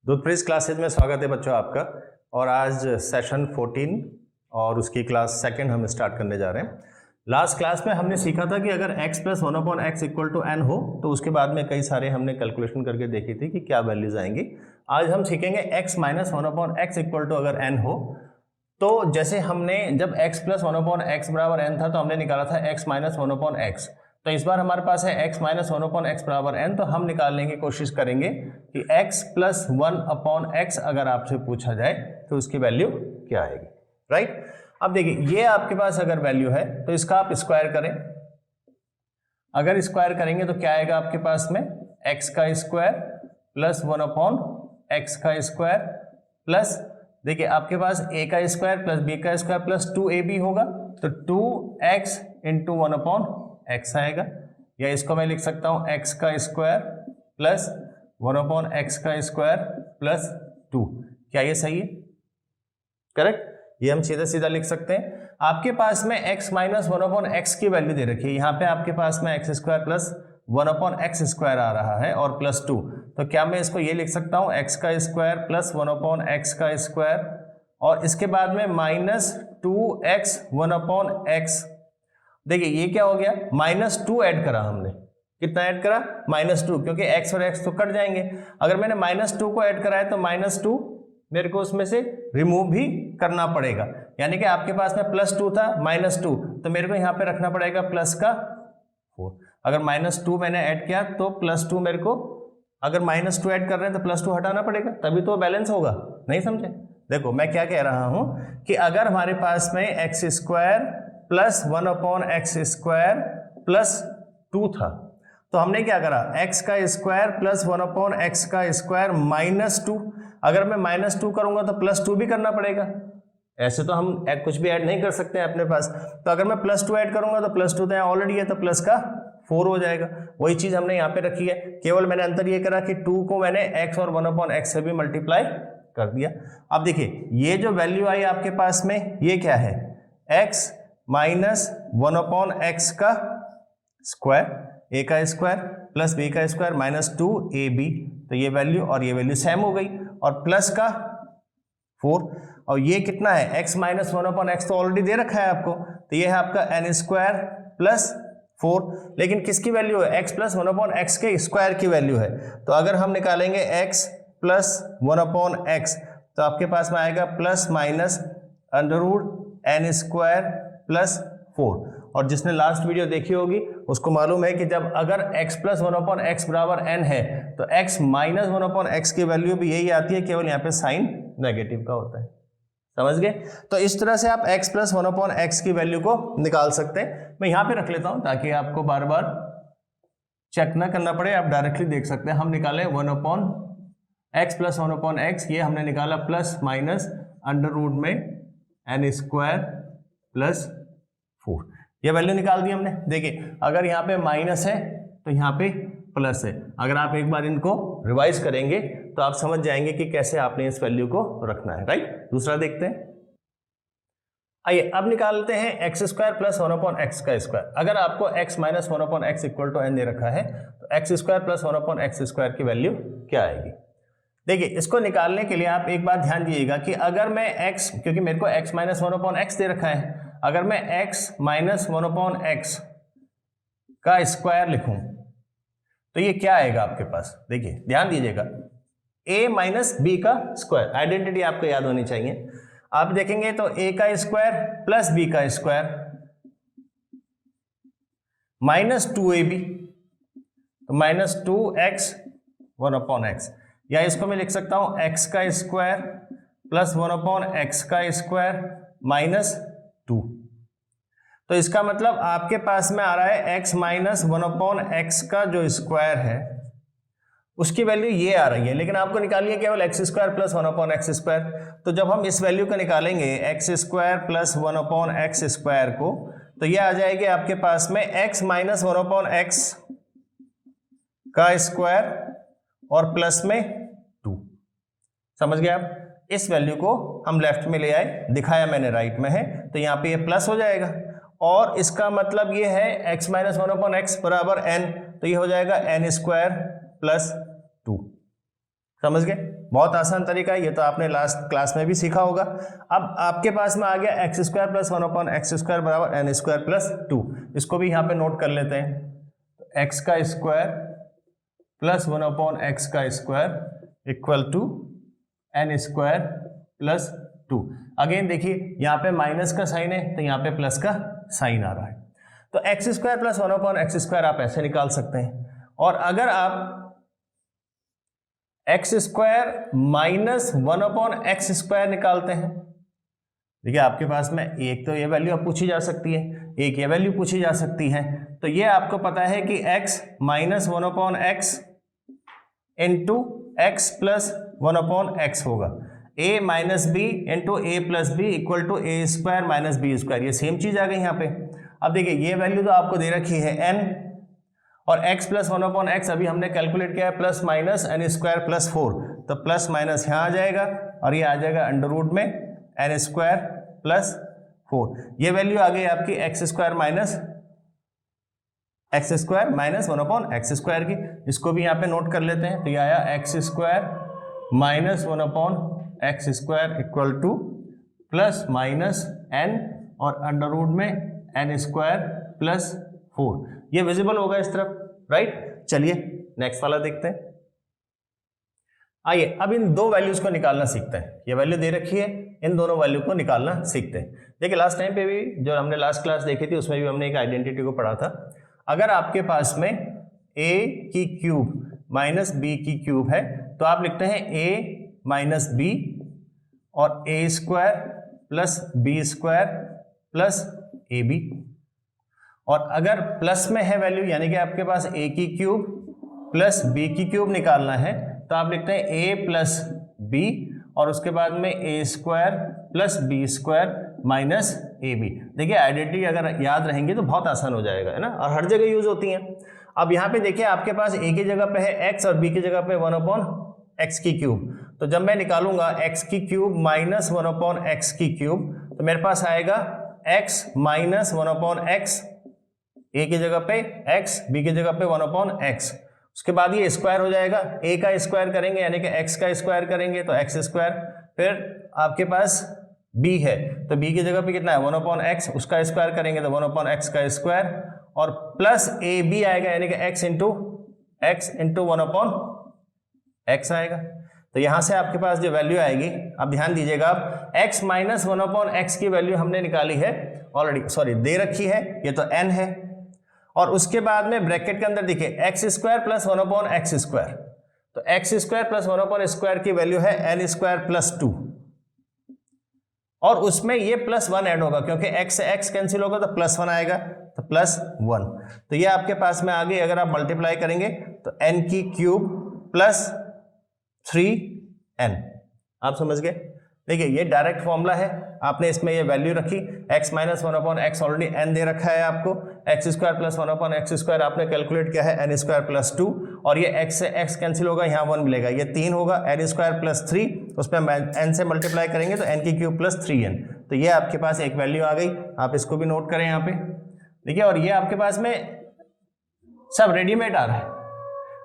दूधप्रीज classes में स्वागत है बच्चों आपका। और आज सेशन 14 और उसकी क्लास सेकंड हम स्टार्ट करने जा रहे हैं। लास्ट क्लास में हमने सीखा था कि अगर x plus 1/x equal to n हो तो उसके बाद में कई सारे हमने कैलकुलेशन करके देखी थी कि क्या वैल्यूज आएंगी। आज हम सीखेंगे x minus 1/x equal to अगर n हो तो जैसे हमने जब x प्लस 1/x बराबर n था तो हमने निकाला था x माइनस 1/x। तो इस बार हमारे पास है x माइनस 1/x बराबर n, तो हम निकालने की कोशिश करेंगे कि x प्लस 1/x अगर आपसे पूछा जाए तो उसकी वैल्यू क्या आएगी, राइट। अब देखिए ये आपके पास अगर वैल्यू है तो इसका आप स्क्वायर करें। अगर स्क्वायर करेंगे तो क्या आएगा आपके पास में x का स्क्वायर प्लस 1/x का स्क्वायर प्लस देखिए आपके पास a का स्क्वायर प्लस b का स्क्वायर प्लस 2ab होगा, तो 2x इंटू 1/x आएगा। या इसको मैं लिख सकता हूं x का स्क्वायर प्लस 1/x का स्क्वायर प्लस 2। क्या ये सही है? करेक्ट, ये हम सीधा सीधा लिख सकते हैं। आपके पास में x माइनस 1/x की वैल्यू दे रखी है, यहाँ पे आपके पास में x square plus 1/x square आ रहा है और प्लस 2। तो क्या मैं इसको ये लिख सकता हूँ x का स्क्वायर प्लस 1/x का स्क्वायर और इसके बाद में माइनस 2x 1/x। देखिए ये क्या हो गया, -2 ऐड करा हमने। कितना ऐड करा? -2, क्योंकि x और x तो कट जाएंगे। अगर मैंने -2 को ऐड करा है तो -2 मेरे को उसमें से रिमूव भी करना पड़ेगा। यानी कि आपके पास में +2 था, -2, तो मेरे को यहाँ पे रखना पड़ेगा प्लस का 4। अगर -2 मैंने ऐड किया तो +2 मेरे को, अगर -2 ऐड कर रहे हैं तो +2 हटाना पड़ेगा, तभी तो बैलेंस होगा। नहीं समझे? देखो मैं क्या कह रहा हूं कि अगर हमारे पास में x square plus 1/x square plus 2 था तो हमने क्या करा, x का स्क्वायर प्लस 1/x का स्क्वायर -2। अगर मैं -2 करूंगा तो +2 भी करना पड़ेगा। ऐसे तो हम कुछ भी ऐड नहीं कर सकते हैं अपने पास। तो अगर मैं +2 ऐड करूंगा तो +2 तो यहाँ ऑलरेडी है, तो प्लस का 4 हो जाएगा। वही चीज हमने यहाँ पे रखी है, केवल मैंने अंतर ये करा कि 2 को मैंने x और 1/x से भी मल्टीप्लाई कर दिया। अब देखिए ये जो वैल्यू आई आपके पास में ये क्या है, x माइनस 1/x का स्क्वायर, a का स्क्वायर प्लस b का स्क्वायर माइनस 2ab। तो ये वैल्यू और ये वैल्यू सेम हो गई और प्लस का 4। और ये कितना है, x माइनस 1/x तो ऑलरेडी दे रखा है आपको, तो ये है आपका n स्क्वायर प्लस 4। लेकिन किसकी वैल्यू है, x प्लस 1/x के स्क्वायर की वैल्यू है। तो अगर हम निकालेंगे x प्लस 1/x तो आपके पास में आएगा plus minus √n square plus 4। और जिसने लास्ट वीडियो देखी होगी उसको मालूम है कि जब अगर x प्लस 1/x बराबर n है तो x माइनस 1/x की वैल्यू भी यही आती है, केवल यहाँ पे साइन नेगेटिव का होता है। समझ गए? तो इस तरह से आप x प्लस 1/x की वैल्यू को निकाल सकते हैं। मैं यहाँ पे रख लेता हूँ ताकि आपको बार बार चेक ना करना पड़े, आप डायरेक्टली देख सकते हैं। हम निकाले 1/x प्लस 1/x, ये हमने निकाला प्लस माइनस √ में n स्क्वायर प्लस 4। ये वैल्यू निकाल दी हमने। देखिए अगर यहाँ पे माइनस है तो यहाँ पे प्लस है। अगर आप एक बार इनको रिवाइज करेंगे तो आप समझ जाएंगे कि कैसे आपने इस वैल्यू को रखना है, राइट। दूसरा देखते हैं, आइए अब निकालते हैं x स्क्वायर प्लस 1/x का स्क्वायर। अगर आपको x minus 1/x equal to n दे रखा है तो x square plus 1/x square की वैल्यू क्या आएगी। देखिए इसको निकालने के लिए आप एक बात ध्यान दीजिएगा कि अगर मैं x, क्योंकि मेरे को x माइनस 1/x दे रखा है, अगर मैं x माइनस 1/x का स्क्वायर लिखूं तो ये क्या आएगा आपके पास। देखिए ध्यान दीजिएगा, a माइनस b का स्क्वायर, आइडेंटिटी आपको याद होनी चाहिए। आप देखेंगे तो a का स्क्वायर प्लस b का स्क्वायर माइनस 2ab, तो माइनस 2x 1/x। या इसको मैं लिख सकता हूं x का स्क्वायर प्लस 1/x का स्क्वायर माइनस 2। तो इसका मतलब आपके पास में आ रहा है x माइनस 1/x का जो स्क्वायर है उसकी वैल्यू ये आ रही है, लेकिन आपको निकालिए केवल x square plus 1/x square. तो जब हम इस वैल्यू को निकालेंगे x square plus 1/x square को, तो ये आ जाएगी आपके पास में x माइनस 1/x का स्क्वायर और प्लस में 2। समझ गए आप? इस वैल्यू को हम लेफ्ट में ले आए, दिखाया मैंने राइट में है, तो यहाँ पे ये प्लस हो जाएगा और इसका मतलब ये है x माइनस 1/x बराबर n, तो ये हो जाएगा n स्क्वायर प्लस 2। समझ गए? बहुत आसान तरीका है, ये तो आपने लास्ट क्लास में भी सीखा होगा। अब आपके पास में आ गया एक्स स्क्वायर प्लस 1/x² बराबर एन स्क्वायर प्लस 2। इसको भी यहाँ पे नोट कर लेते हैं। तो एक्स का square plus 1/x² equal to n square plus 2। Again देखिए यहाँ पे माइनस का साइन है तो यहाँ पे प्लस का साइन आ रहा है। तो एक्स स्क्वायर प्लस 1/x² आप ऐसे निकाल सकते हैं। और अगर आप एक्स स्क्वायर माइनस 1/x² निकालते हैं, देखिए आपके पास में एक तो ये वैल्यू अब पूछी जा सकती है, एक ये वैल्यू पूछी जा सकती है। तो ये आपको पता है कि x minus 1/x into x plus 1/x होगा। a minus b into a plus b equal to a square minus b square, ये सेम चीज आ गई यहाँ पे। अब देखिए ये वैल्यू तो आपको दे रखी है n, और x प्लस 1/x अभी हमने कैलकुलेट किया है plus minus n square plus 4, तो प्लस माइनस यहाँ आ जाएगा और ये आ जाएगा अंडर रूट में एन स्क्वायर प्लस 4। ये वैल्यू आ गई आपकी एक्स स्क्वायर माइनस 1/x² की। इसको भी यहाँ पे नोट कर लेते हैं। तो ये आया x square minus 1/x² equal to plus minus n और अंडर रूट में एन स्क्वायर प्लस 4। ये विजिबल होगा इस तरफ, राइट? चलिए नेक्स्ट वाला देखते हैं। आइए अब इन दो वैल्यूज को निकालना सीखते हैं। ये वैल्यू दे रखी है, इन दोनों वैल्यू को निकालना सीखते हैं। देखिए लास्ट टाइम पे भी जो हमने लास्ट क्लास देखी थी उसमें भी हमने एक आइडेंटिटी को पढ़ा था। अगर आपके पास में a की क्यूब माइनस बी की क्यूब है तो आप लिखते हैं a माइनस बी और a square plus b square plus a b. और अगर प्लस में है वैल्यू, यानी कि आपके पास a की क्यूब प्लस b की क्यूब निकालना है, तो आप लिखते हैं a प्लस बी और उसके बाद में a square plus b square minus a b. देखिए आइडेंटिटी अगर याद रहेंगी तो बहुत आसान हो जाएगा, है ना, और हर जगह यूज होती हैं। अब यहाँ पे देखिए आपके पास a की जगह पे है x और b की जगह पे 1/x की क्यूब। तो जब मैं निकालूंगा x की क्यूब माइनस 1/x की क्यूब, तो मेरे पास आएगा x माइनस 1/x, a की जगह पे x, b की जगह पे 1/x। उसके बाद ये स्क्वायर हो जाएगा, a का स्क्वायर करेंगे यानी कि x का स्क्वायर करेंगे तो x स्क्वायर, फिर आपके पास b है तो b की जगह पे कितना है 1/x, उसका स्क्वायर करेंगे तो 1/x का स्क्वायर, और प्लस ए बी आएगा यानी कि x इंटू 1/x आएगा। तो यहां से आपके पास जो वैल्यू आएगी, अब ध्यान दीजिएगा, अब x माइनस 1/x की वैल्यू हमने निकाली है ऑलरेडी, सॉरी दे रखी है, ये तो n है। और उसके बाद में ब्रैकेट के अंदर देखिए एक्स स्क्वायर प्लस 1/x², तो एक्स स्क्वायर प्लस 1/² की वैल्यू है एन स्क्वायर प्लस 2, और उसमें ये प्लस 1 ऐड होगा क्योंकि x से x कैंसिल होगा तो प्लस 1 आएगा, तो प्लस 1। तो ये आपके पास में आ गई। अगर आप मल्टीप्लाई करेंगे तो n की क्यूब प्लस 3n, आप समझ गए? देखिए ये डायरेक्ट फॉर्मूला है, आपने इसमें ये वैल्यू रखी, x minus 1/x already n दे रखा है आपको, एक्स स्क्वायर प्लस 1/x² आपने कैलकुलेट किया है एन स्क्वायर प्लस 2, और ये x से x कैंसिल होगा, यहाँ 1 मिलेगा, ये 3 होगा, एन स्क्वायर प्लस 3, उस पर n से मल्टीप्लाई करेंगे तो n की क्यूब प्लस 3n। तो ये आपके पास एक वैल्यू आ गई, आप इसको भी नोट करें यहाँ पे, देखिए। और ये आपके पास में सब रेडीमेड आ रहा है,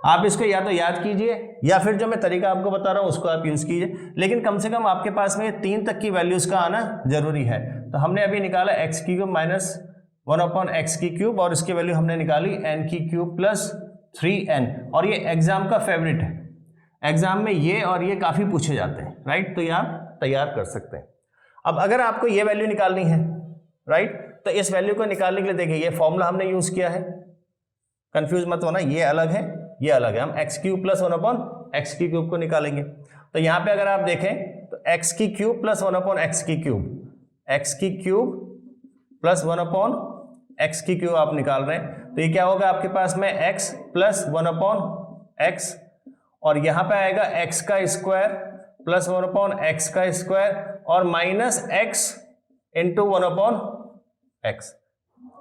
आप इसको या तो याद कीजिए या फिर जो मैं तरीका आपको बता रहा हूँ उसको आप यूज कीजिए, लेकिन कम से कम आपके पास में 3 तक की वैल्यूज का आना जरूरी है। तो हमने अभी निकाला x की क्यूब माइनस 1/x की क्यूब, और इसकी वैल्यू हमने निकाली n की क्यूब प्लस 3n, और ये एग्जाम का फेवरेट है, एग्जाम में ये और ये काफी पूछे जाते हैं, राइट? तो ये आप तैयार कर सकते हैं। अब अगर आपको ये वैल्यू निकालनी है, राइट, तो इस वैल्यू को निकालने के लिए देखिए ये फॉर्मूला हमने यूज किया है, कंफ्यूज मत होना, ये अलग है ये अलग है। हम x क्यूब प्लस 1/x की क्यूब को निकालेंगे, तो यहाँ पे अगर आप देखें तो x की क्यूब प्लस 1/x की क्यूब, x की क्यूब प्लस 1/x की क्यूब आप निकाल रहे हैं, तो ये क्या होगा आपके पास में x प्लस 1/x, और यहाँ पे आएगा x का स्क्वायर प्लस 1/x का स्क्वायर और minus x into 1/x।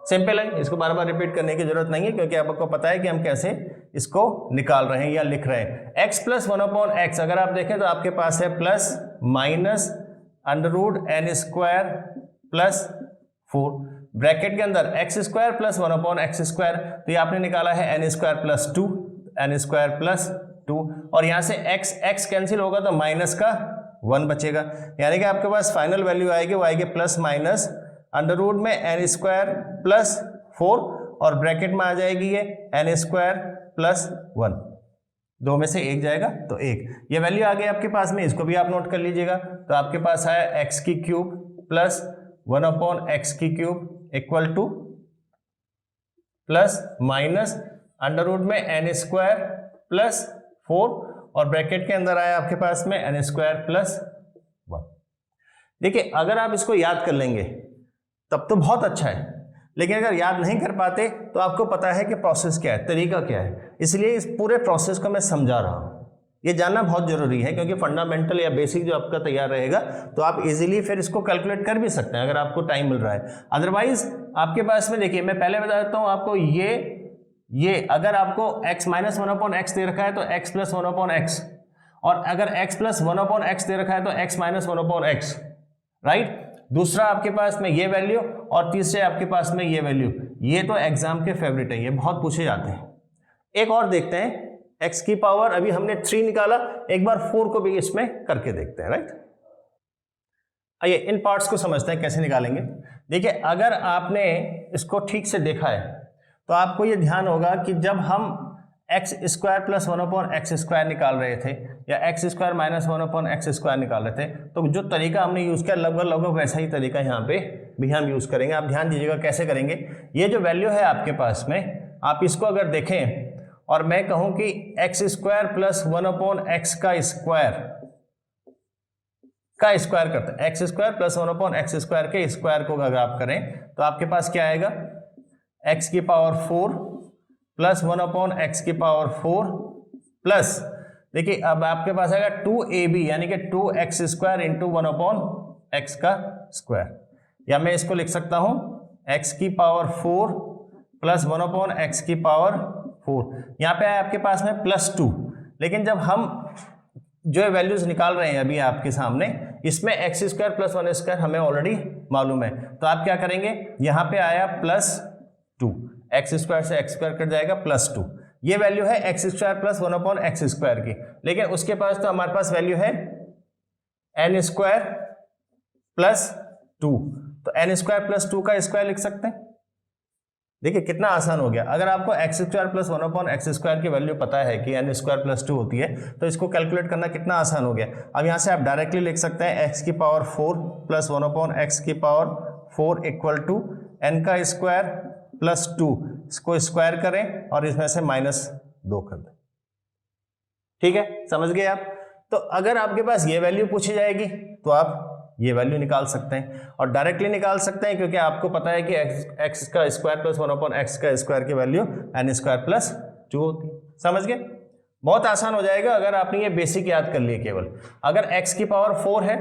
Simple है, इसको बार बार रिपीट करने की जरूरत नहीं है क्योंकि आपको पता है कि हम कैसे इसको निकाल रहे हैं या लिख रहे हैं। x प्लस 1/x अगर आप देखें तो आपके पास है plus minus under root n square plus 4, bracket के अंदर x स्क्वायर प्लस 1/x², तो ये आपने निकाला है n square plus 2, n square plus 2 और यहाँ से x कैंसिल होगा तो माइनस का 1 बचेगा, यानी कि आपके पास फाइनल वैल्यू आएगी वो आएगी प्लस माइनस अंडर रूट में n स्क्वायर प्लस 4 और ब्रैकेट में आ जाएगी ये n स्क्वायर प्लस 1, 2 में से 1 जाएगा तो 1, ये वैल्यू आ गई आपके पास में, इसको भी आप नोट कर लीजिएगा। तो आपके पास आया एक्स की क्यूब प्लस 1/x की cube equal to plus minus under root में n स्क्वायर प्लस 4 और ब्रैकेट के अंदर आया आपके पास में n स्क्वायर प्लस 1। देखिए अगर आप इसको याद कर लेंगे तब तो बहुत अच्छा है, लेकिन अगर याद नहीं कर पाते तो आपको पता है कि प्रोसेस क्या है, तरीका क्या है, इसलिए इस पूरे प्रोसेस को मैं समझा रहा हूँ। ये जानना बहुत जरूरी है क्योंकि फंडामेंटल या बेसिक जो आपका तैयार रहेगा तो आप इजीली फिर इसको कैलकुलेट कर भी सकते हैं अगर आपको टाइम मिल रहा है। अदरवाइज आपके पास में देखिए मैं पहले बता देता हूँ आपको, ये अगर आपको x माइनस 1/x दे रखा है तो x प्लस 1/x, और अगर x प्लस 1/x दे रखा है तो x माइनस 1/x, राइट। दूसरा आपके पास में ये वैल्यू और तीसरे आपके पास में ये वैल्यू, ये तो एग्जाम के फेवरेट है, ये बहुत पूछे जाते हैं। एक और देखते हैं, x की पावर अभी हमने 3 निकाला, एक बार 4 को भी इसमें करके देखते हैं, राइट। आइए इन पार्ट्स को समझते हैं कैसे निकालेंगे। देखिए अगर आपने इसको ठीक से देखा है तो आपको ये ध्यान होगा कि जब हम x square plus 1/x square निकाल रहे थे या x square minus 1/x square निकाल रहे थे तो जो तरीका हमने यूज़ किया लगभग वैसा ही तरीका यहाँ पे भी हम यूज़ करेंगे। आप ध्यान दीजिएगा कैसे करेंगे। ये जो वैल्यू है आपके पास में, आप इसको अगर देखें और मैं कहूँ कि एक्स स्क्वायर प्लस 1/x का स्क्वायर करते हैं, x square plus 1/x square के स्क्वायर को अगर आप करें तो आपके पास क्या आएगा, x की पावर 4 प्लस 1/x की पावर 4 प्लस, देखिए अब आपके पास आएगा 2ab यानी कि 2x स्क्वायर इंटू 1/x का स्क्वायर, या मैं इसको लिख सकता हूं x की पावर 4 प्लस 1/x की पावर 4। यहाँ पे आया आपके पास में प्लस 2, लेकिन जब हम जो वैल्यूज निकाल रहे हैं अभी आपके सामने, इसमें x स्क्वायर प्लस 1 स्क्वायर हमें ऑलरेडी मालूम है, तो आप क्या करेंगे, यहाँ पे आया प्लस 2, एक्स स्क्वायर से एक्स स्क्वायर कट जाएगा प्लस 2, ये वैल्यू है x square plus 1/x square की, लेकिन उसके पास तो हमारे पास वैल्यू है n स्क्वायर प्लस 2, तो n स्क्वायर प्लस 2 का स्क्वायर लिख सकते हैं। देखिए कितना आसान हो गया। अगर आपको x square plus 1/x square की वैल्यू पता है कि n स्क्वायर प्लस 2 होती है तो इसको कैलकुलेट करना कितना आसान हो गया। अब यहाँ से आप डायरेक्टली लिख सकते हैं x की पावर 4 प्लस 1/x की पावर 4 इक्वल टू n का स्क्वायर प्लस 2, इसको स्क्वायर करें और इसमें से -2 कर दें। ठीक है, समझ गए आप। तो अगर आपके पास ये वैल्यू पूछी जाएगी तो आप ये वैल्यू निकाल सकते हैं और डायरेक्टली निकाल सकते हैं क्योंकि आपको पता है कि x का स्क्वायर प्लस 1/x का स्क्वायर की वैल्यू n स्क्वायर प्लस 2 होती है। समझ गए, बहुत आसान हो जाएगा अगर आपने ये बेसिक याद कर लिए। केवल अगर x की पावर 4 है,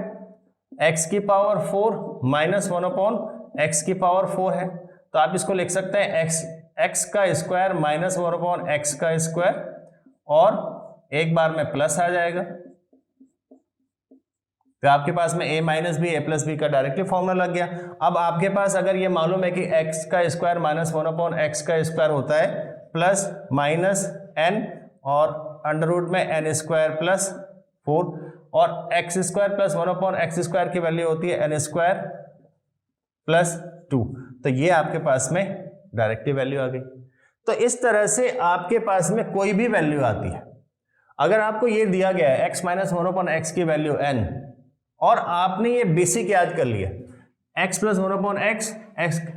x की पावर 4 माइनस 1/x की पावर 4 है, तो आप इसको लिख सकते हैं x का स्क्वायर माइनस 1/x का स्क्वायर और एक बार में प्लस आ जाएगा, तो आपके पास में a minus b a plus b का डायरेक्टली फॉर्मूला लग गया। अब आपके पास अगर ये मालूम है कि x का स्क्वायर माइनस 1/x का स्क्वायर होता है प्लस माइनस n और अंडर रूट में n स्क्वायर प्लस 4 और x square plus 1/x square की वैल्यू होती है n स्क्वायर प्लस 2, तो ये आपके पास में डायरेक्टली वैल्यू आ गई। तो इस तरह से आपके पास में कोई भी वैल्यू आती है, अगर आपको ये दिया गया है x माइनस 1/x की वैल्यू n और आपने ये बेसिक याद कर लिया x प्लस 1/x,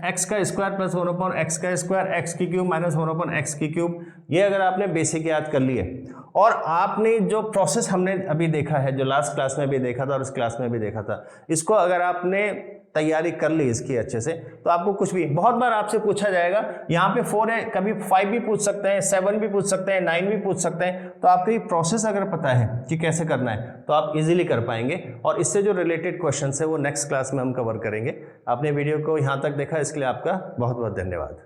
x का स्क्वायर प्लस 1/x का स्क्वायर, x की क्यूब माइनस 1/x की क्यूब, ये अगर आपने बेसिक याद कर लिए और आपने जो प्रोसेस हमने अभी देखा है, जो लास्ट क्लास में भी देखा था और इस क्लास में भी देखा था, इसको अगर आपने तैयारी कर ली इसकी अच्छे से तो आपको कुछ भी, बहुत बार आपसे पूछा जाएगा यहाँ पे 4 है, कभी 5 भी पूछ सकते हैं, 7 भी पूछ सकते हैं, 9 भी पूछ सकते हैं, तो आपको ये प्रोसेस अगर पता है कि कैसे करना है तो आप इजीली कर पाएंगे और इससे जो रिलेटेड क्वेश्चन है वो नेक्स्ट क्लास में हम कवर करेंगे। आपने वीडियो को यहाँ तक देखा इसके लिए आपका बहुत बहुत धन्यवाद।